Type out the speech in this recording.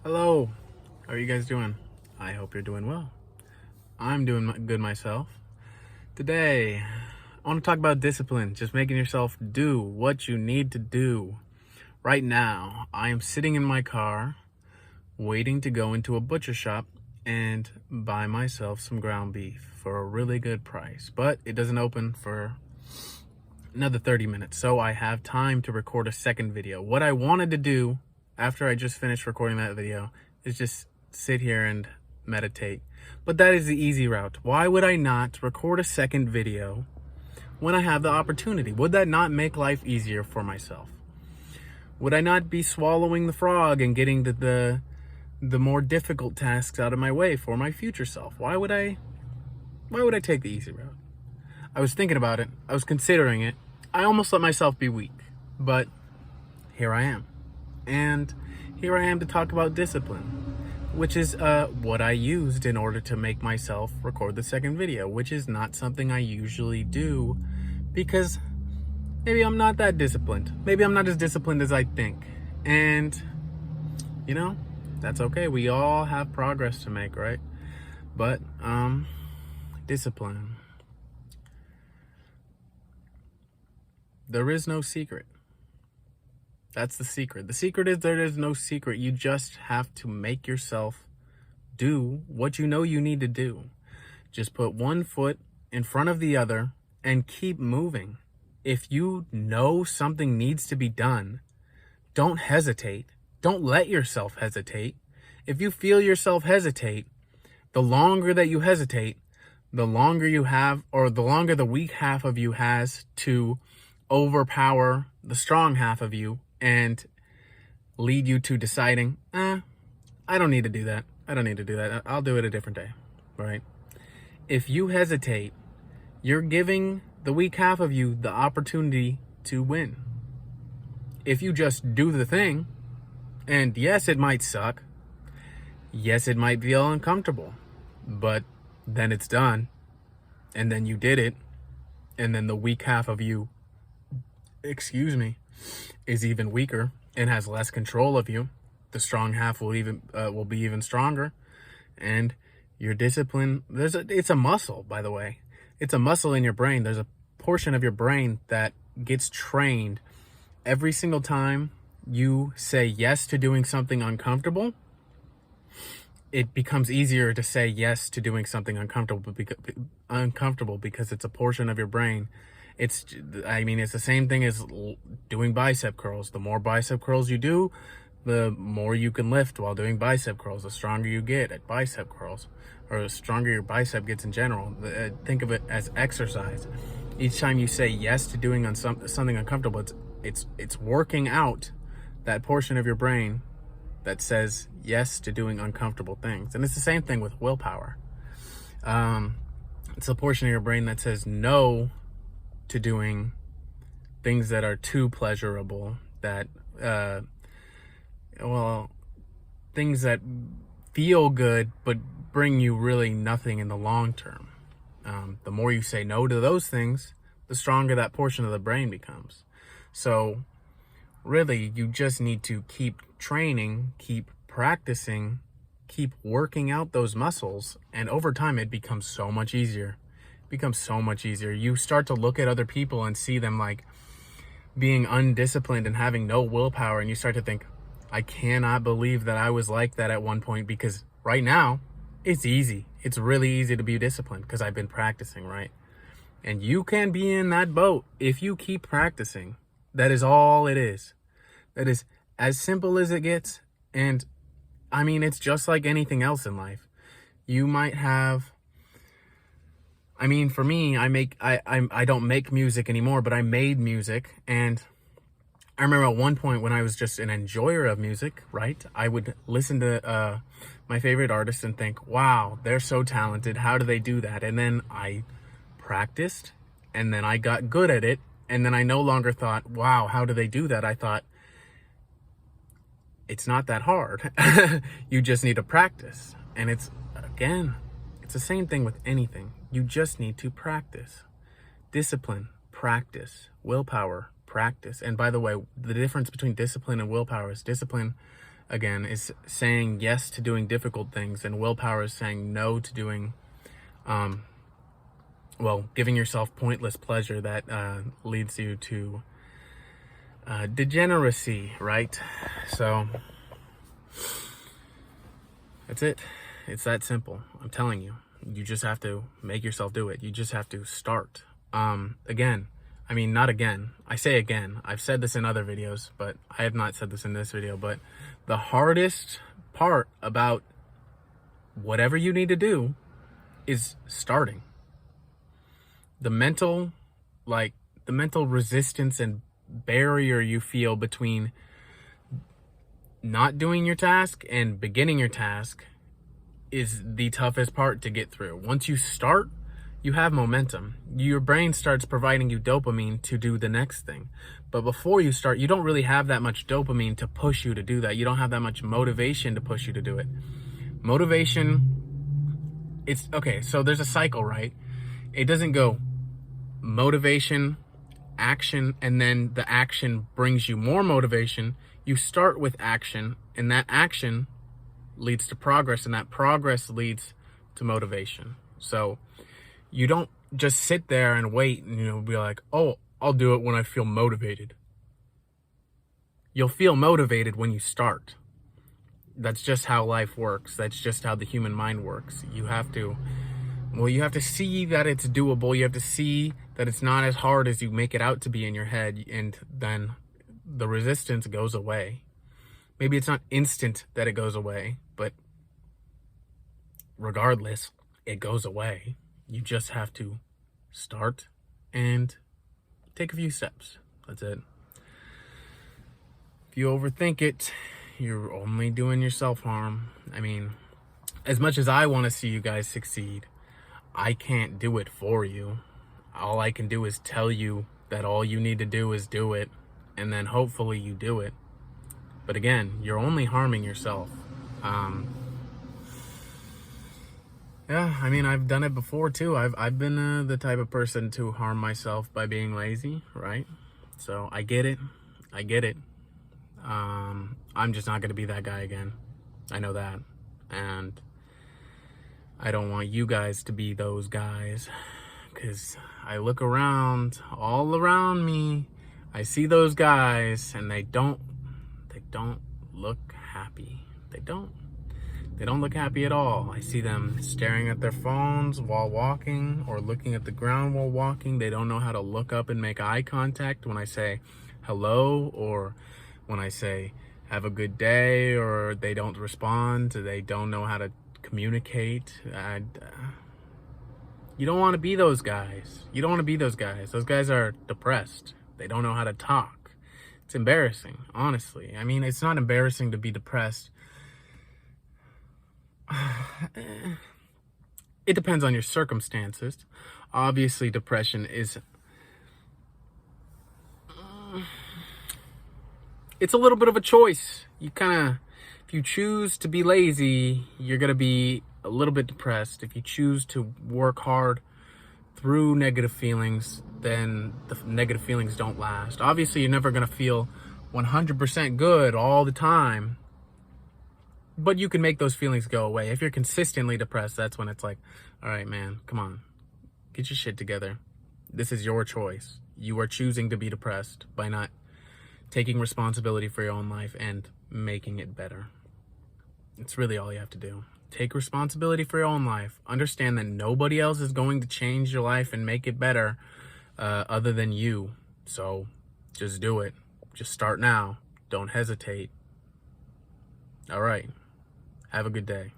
Hello, how are you guys doing? I hope you're doing well. I'm doing good myself. Today, I want to talk about discipline, just making yourself do what you need to do. Right now, I am sitting in my car waiting to go into a butcher shop and buy myself some ground beef for a really good price, but it doesn't open for another 30 minutes, so I have time to record a second video. What I wanted to do after I just finished recording that video is just sit here and meditate. But that is the easy route. Why would I not record a second video when I have the opportunity? Would that not make life easier for myself? Would I not be swallowing the frog and getting the more difficult tasks out of my way for my future self? Why would I take the easy route? I was thinking about it. I was considering it. I almost let myself be weak, but here I am. And here I am to talk about discipline, which is what I used in order to make myself record the second video, which is not something I usually do because maybe I'm not that disciplined. Maybe I'm not as disciplined as I think. And, that's okay. We all have progress to make, right? But, discipline. There is no secret. That's the secret. The secret is there is no secret. You just have to make yourself do what you know you need to do. Just put one foot in front of the other and keep moving. If you know something needs to be done, don't hesitate. Don't let yourself hesitate. If you feel yourself hesitate, the longer that you hesitate, the longer you have, or the longer the weak half of you has to overpower the strong half of you and lead you to deciding, I don't need to do that. I don't need to do that. I'll do it a different day, right? If you hesitate, you're giving the weak half of you the opportunity to win. If you just do the thing, and yes, it might suck. Yes, it might feel uncomfortable, but then it's done, and then you did it, and then the weak half of you is even weaker and has less control of you. The strong half will be even stronger, and your discipline. It's a muscle, by the way. It's a muscle in your brain. There's a portion of your brain that gets trained every single time you say yes to doing something uncomfortable. It becomes easier to say yes to doing something uncomfortable because it's a portion of your brain. It's the same thing as doing bicep curls. The more bicep curls you do, the more you can lift while doing bicep curls. The stronger you get at bicep curls, or the stronger your bicep gets in general. Think of it as exercise. Each time you say yes to doing something uncomfortable, it's working out that portion of your brain that says yes to doing uncomfortable things. And it's the same thing with willpower. It's a portion of your brain that says no to doing things that are too pleasurable, that things that feel good but bring you really nothing in the long term. The more you say no to those things, the stronger that portion of the brain becomes. So really, you just need to keep training, keep practicing, keep working out those muscles, and over time it becomes so much easier. You start to look at other people and see them like being undisciplined and having no willpower, and you start to think, I cannot believe that I was like that at one point, because right now it's easy. It's really easy to be disciplined because I've been practicing, right? And you can be in that boat if you keep practicing. That is all it is. That is as simple as it gets. And it's just like anything else in life. You might have, for me, I don't make music anymore, but I made music. And I remember at one point when I was just an enjoyer of music, right? I would listen to my favorite artists and think, wow, they're so talented. How do they do that? And then I practiced, and then I got good at it. And then I no longer thought, wow, how do they do that? I thought, it's not that hard. You just need to practice. And it's the same thing with anything. You just need to practice. Discipline, practice. Willpower, practice. And by the way, the difference between discipline and willpower is discipline again, is saying yes to doing difficult things, and willpower is saying no to doing, giving yourself pointless pleasure that leads you to degeneracy, right? So that's it. It's that simple. I'm telling you. You just have to make yourself do it. You just have to start. Again, I mean, not again. I say again. I've said this in other videos, but I have not said this in this video. But the hardest part about whatever you need to do is starting. The mental resistance and barrier you feel between not doing your task and beginning your task is the toughest part to get through. Once you start, you have momentum. Your brain starts providing you dopamine to do the next thing. But before you start, you don't really have that much dopamine to push you to do that. You don't have that much motivation to push you to do it. Motivation, it's okay. So there's a cycle, right? It doesn't go motivation, action, and then the action brings you more motivation. You start with action, and that action leads to progress, and that progress leads to motivation. So you don't just sit there and wait and be like, oh, I'll do it when I feel motivated. You'll feel motivated when you start. That's just how life works. That's just how the human mind works. You have to see that it's doable. You have to see that it's not as hard as you make it out to be in your head, and then the resistance goes away. Maybe it's not instant that it goes away, but regardless, it goes away. You just have to start and take a few steps. That's it. If you overthink it, you're only doing yourself harm. I mean, as much as I want to see you guys succeed, I can't do it for you. All I can do is tell you that all you need to do is do it, and then hopefully you do it. But again, you're only harming yourself. Yeah, I mean, I've done it before too. I've been the type of person to harm myself by being lazy, right? So I get it. I'm just not going to be that guy again. I know that. And I don't want you guys to be those guys, because I look around, all around me, I see those guys, and they don't look happy. They don't look happy at all. I see them staring at their phones while walking, or looking at the ground while walking. They don't know how to look up and make eye contact when I say hello, or when I say have a good day, or they don't respond. They don't know how to communicate. You don't want to be those guys. Those guys are depressed. They don't know how to talk. It's embarrassing, honestly. I mean, it's not embarrassing to be depressed. It depends on your circumstances. Obviously, depression is... it's a little bit of a choice. If you choose to be lazy, you're going to be a little bit depressed. If you choose to work hard through negative feelings, then the negative feelings don't last. Obviously, you're never going to feel 100% good all the time, but you can make those feelings go away. If you're consistently depressed, that's when it's like, all right, man, come on, get your shit together. This is your choice. You are choosing to be depressed by not taking responsibility for your own life and making it better. It's really all you have to do. Take responsibility for your own life. Understand that nobody else is going to change your life and make it better other than you. So just do it. Just start now. Don't hesitate. All right. Have a good day.